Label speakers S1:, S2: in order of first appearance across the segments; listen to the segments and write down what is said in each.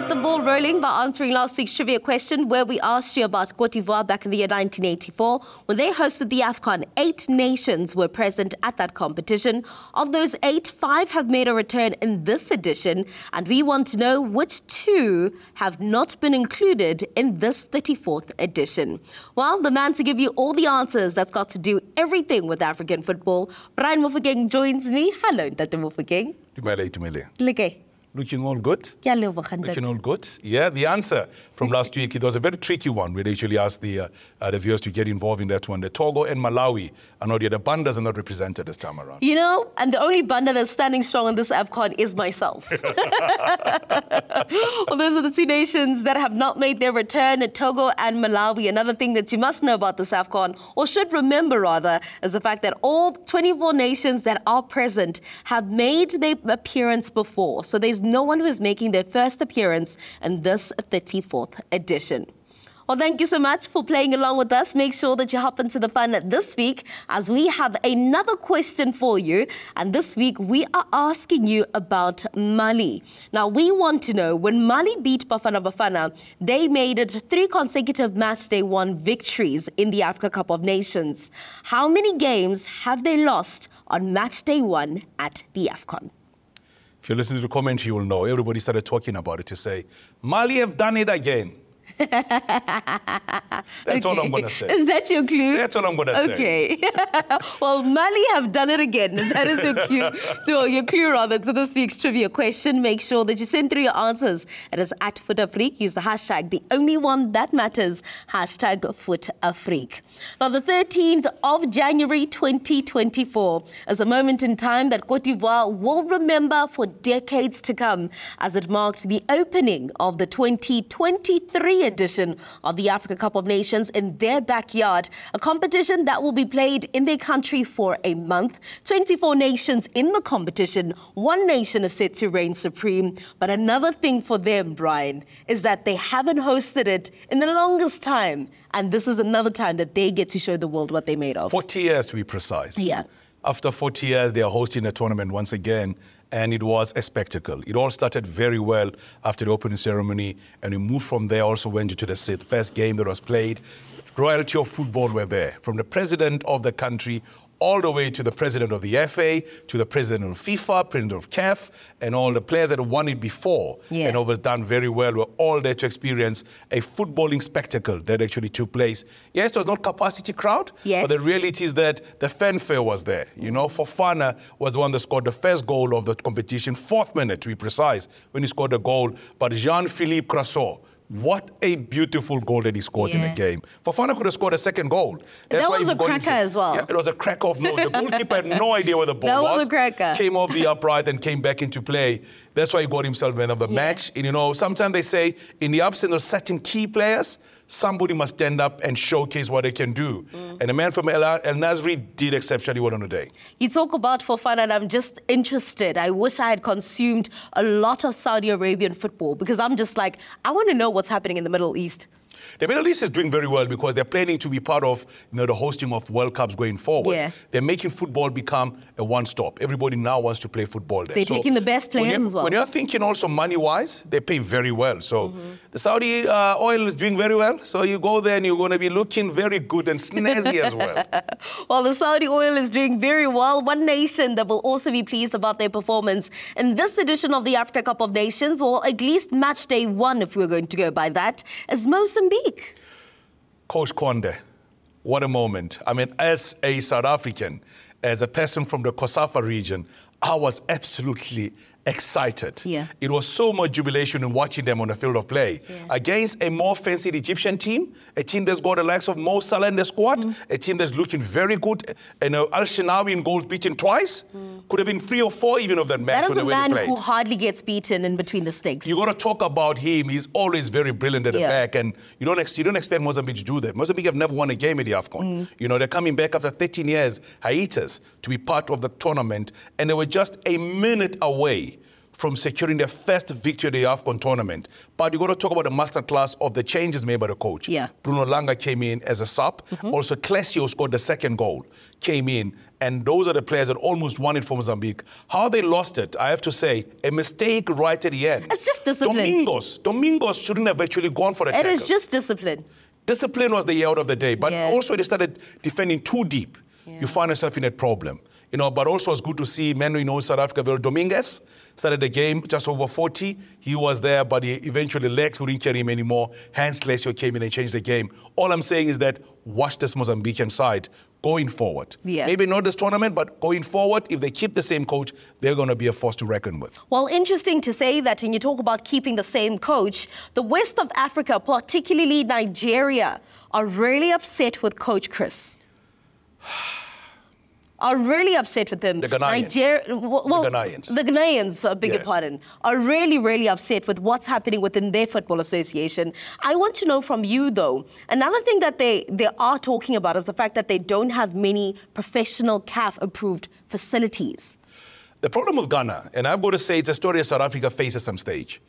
S1: get the ball rolling by answering last week's trivia question where we asked you about Cote d'Ivoire back in the year 1984. When they hosted the Afcon, 8 nations were present at that competition. Of those 8, 5 have made a return in this edition, and we want to know which 2 have not been included in this 34th edition. Well, the man to give you all the answers that's got to do everything with African football, Brian Mofokeng joins me. Hello, Tate Mofokeng.
S2: Looking all good. Looking all good. Yeah, the answer from last week, it was a very tricky one. We actually asked the viewers to get involved in that one. The Togo and Malawi are not yet. The Bandas are not represented this time around.
S1: You know, and the only Banda that's standing strong on this Afcon is myself. Well, those are the 2 nations that have not made their return, Togo and Malawi. Another thing that you must know about this Afcon, or should remember rather, is the fact that all 24 nations that are present have made their appearance before. So there's no one who is making their first appearance in this 34th edition. Well, thank you so much for playing along with us. Make sure that you hop into the fun this week as we have another question for you. And this week, we are asking you about Mali. Now, we want to know, when Mali beat Bafana Bafana, they made it 3 consecutive matchday 1 victories in the Africa Cup of Nations. How many games have they lost on matchday 1 at the Afcon?
S2: If you listen to the commentary, you will know. Everybody started talking about it to say, Mali have done it again. That's all I'm going to say.
S1: Is that your clue?
S2: That's all I'm going to say.
S1: Okay. Well, Mali have done it again. And that is your clue, your clue rather, to this week's trivia question. Make sure that you send through your answers. It is at Fut-Afrique. Use the hashtag, the only one that matters, hashtag Fut-Afrique. Now, the 13th of January 2024 is a moment in time that Cote d'Ivoire will remember for decades to come, as it marked the opening of the 2023 edition of the Africa Cup of Nations in their backyard, a competition that will be played in their country for a month. 24 nations in the competition. 1 nation is set to reign supreme. But another thing for them, Brian, is that they haven't hosted it in the longest time. And this is another time that they get to show the world what they're made of.
S2: 40 years, to be precise.
S1: Yeah.
S2: After 40 years, they are hosting a tournament once again, and it was a spectacle. It all started very well after the opening ceremony, and we moved from there, also went into the first game that was played. Royalty of football were there, from the president of the country all the way to the president of the FA, to the president of FIFA, president of CAF, and all the players that have won it before and always done very well were all there to experience a footballing spectacle that actually took place. Yes, it was not capacity crowd, but the reality is that the fanfare was there. You know, Fofana was the one that scored the first goal of the competition, 4th minute to be precise, when he scored the goal. But Jean-Philippe Crasso, what a beautiful goal that he scored in the game. Fofana could have scored a 2nd goal.
S1: That's that was a cracker as well.
S2: Yeah, it was a crack off. No, the goalkeeper had no idea where the ball was.
S1: That was a cracker.
S2: Came off the upright and came back into play. That's why he got himself man of the match. And you know, sometimes they say, in the absence of certain key players, somebody must stand up and showcase what they can do. And the man from El Nasri did exceptionally well on the day.
S1: You talk about Fofana, and I'm just interested. I wish I had consumed a lot of Saudi Arabian football, because I'm just like, I want to know what's happening in the Middle East.
S2: The Middle East is doing very well because they're planning to be part of, you know, the hosting of World Cups going forward.
S1: Yeah.
S2: They're making football become a one-stop. Everybody now wants to play football there.
S1: They're taking the best players as well.
S2: When you're thinking also money-wise, they pay very well. So the Saudi oil is doing very well. So you go there and you're going to be looking very good and snazzy as well.
S1: Well, the Saudi oil is doing very well. One nation that will also be pleased about their performance in this edition of the Africa Cup of Nations, or at least match day 1, if we're going to go by that, is Mozambique.
S2: Coach Konde, what a moment. I mean, as a South African, as a person from the Kosafa region, I was absolutely excited.
S1: Yeah.
S2: It was so much jubilation in watching them on the field of play. Yeah. Against a more fancied Egyptian team, a team that's got the likes of Mo Salah in the squad, a team that's looking very good. And Al-Shinawi in goals beaten twice. Could have been 3 or 4 even of that match.
S1: That is a man who hardly gets beaten in between the sticks.
S2: You got to talk about him. He's always very brilliant at the back, and you don't expect Mozambique to do that. Mozambique have never won a game at the Afcon. You know, they're coming back after 13 years hiatus to be part of the tournament, and they were just a minute away from securing their first victory at the Afcon tournament. But you got to talk about the masterclass of the changes made by the coach.
S1: Yeah.
S2: Bruno Langa came in as a sub. Also, Clesio scored the second goal, came in. And those are the players that almost won it for Mozambique. How they lost it, I have to say, a mistake right at the end.
S1: It's just discipline.
S2: Domingos shouldn't have actually gone for the tackle.
S1: It is just discipline.
S2: Discipline was the year out of the day. But also they started defending too deep. You find yourself in that problem. You know, but also it's good to see Manu South Africa. Dominguez started the game just over 40. He was there, but eventually legs couldn't carry him anymore. Hans Clesio came in and changed the game. All I'm saying is that watch this Mozambican side going forward.
S1: Yeah.
S2: Maybe not this tournament, but going forward, if they keep the same coach, they're going to be a force to reckon with.
S1: Well, interesting to say that when you talk about keeping the same coach, the West of Africa, particularly Nigeria, are really upset with Coach Chris. Are really upset with him.
S2: The Ghanaians.
S1: The Ghanaians, beg your pardon, are really, really upset with what's happening within their football association. I want to know from you, though, another thing that they are talking about is the fact that they don't have many professional CAF-approved facilities.
S2: The problem with Ghana, and I've got to say it's a story that South Africa faces at some stage.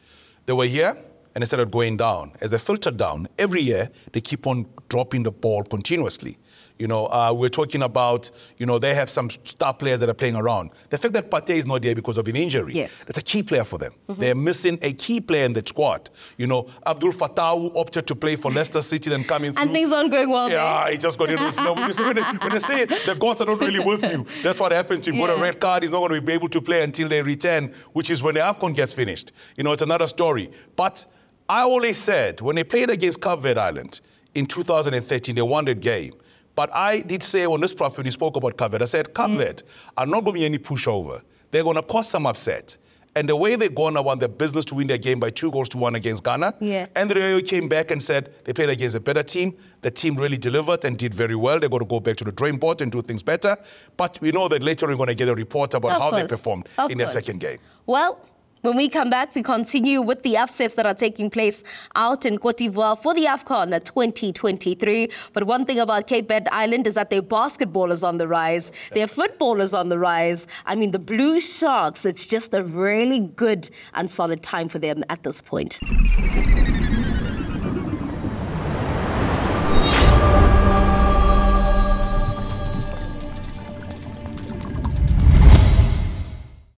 S2: They were here, and they started going down. As they filtered down, every year, they keep on dropping the ball continuously. You know, we're talking about, you know, they have some star players that are playing around. The fact that Partey is not there because of an injury, it's a key player for them. They're missing a key player in the squad. You know, Abdul Fattah opted to play for Leicester City and coming through.
S1: And things aren't going well there.
S2: He just got in. When they say the gods are not really with you, that's what happened to him. Got a red card, he's not going to be able to play until they return, which is when the Afcon gets finished. You know, it's another story. But I always said, when they played against Cape Verde Island in 2013, they won that game. But I did say on this platform, when he spoke about Cape Verde, I said, Cape Verde are not going to be any pushover. They're going to cause some upset. And the way they're going to want their business to win their game by 2-1 against Ghana. And the came back and said they played against a better team. The team really delivered and did very well. They're going to go back to the drawing board and do things better. But we know that later we're going to get a report about how they performed in their second game.
S1: Well, when we come back, we continue with the upsets that are taking place out in Cote d'Ivoire for the Afcon 2023. But one thing about Cape Verde Island is that their basketball is on the rise. Their football is on the rise. I mean, the Blue Sharks, it's just a really good and solid time for them at this point.